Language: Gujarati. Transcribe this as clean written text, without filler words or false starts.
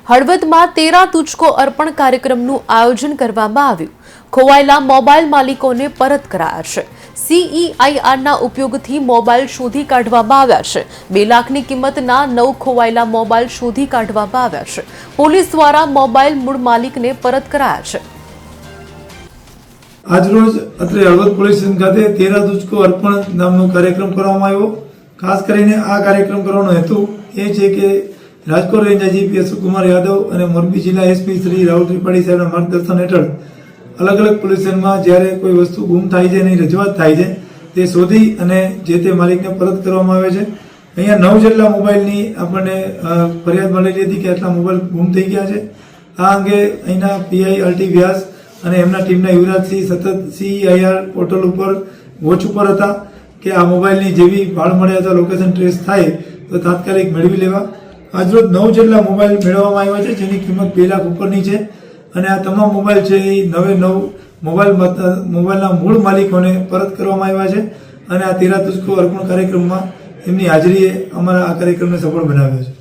હળવદમાં તેરા તુચકો અર્પણ કાર્યક્રમનું આયોજન કરવામાં આવ્યું। ખોવાયેલા મોબાઈલ માલિકોને પરત કરાયા છે। CEIRના ઉપયોગથી મોબાઈલ શોધી કાઢવામાં આવ્યા છે। 2 લાખની કિંમતના 9 ખોવાયેલા મોબાઈલ શોધી કાઢવામાં આવ્યા છે। પોલીસ દ્વારા મોબાઈલ મૂળ માલિકને પરત કરાયા છે। આજરોજ અત્રે હળવદ પોલીસ સ્ટેશન ખાતે તેરા તુચકો અર્પણ નામનો કાર્યક્રમ કરવામાં આવ્યો। ખાસ કરીને આ કાર્યક્રમ કરવાનો હેતુ એ છે કે રાજકોટ રેન્જ આઈજીપી અશોક કુમાર યાદવ અને મોરબી જિલ્લા એસપી શ્રી રાહુલ ત્રિપાઠી સાહેબના માર્ગદર્શન હેઠળ અલગ અલગ પોલીસ સ્ટેશનમાં જ્યારે કોઈ વસ્તુ ગુમ થાય છે એની રજૂઆત થાય છે તે શોધી અને જે તે માલિકને પરત કરવામાં આવે છે। અહીંયા 9 જેટલા મોબાઈલની આપણને ફરિયાદ મળેલી હતી કે આટલા મોબાઈલ ગુમ થઈ ગયા છે। આ અંગે અહીંના પીઆઈ આરટી વ્યાસ અને એમના ટીમના યુવરાજસિંહ સતત CEIR પોર્ટલ ઉપર વોચ ઉપર હતા કે આ મોબાઈલની જેવી ભાળ મળે અથવા લોકેશન ટ્રેસ થાય તો તાત્કાલિક મેળવી લેવા। આજરોજ 9 જેટલા મોબાઈલ મેળવવામાં આવ્યા છે જેની કિંમત 2 લાખ ઉપરની છે અને આ તમામ મોબાઈલ છે એ 9 મોબાઈલના મૂળ માલિકોને પરત કરવામાં આવ્યા છે અને આ તેરા તુચકો અર્પણ કાર્યક્રમમાં એમની હાજરીએ અમારા આ કાર્યક્રમને સફળ બનાવ્યો છે।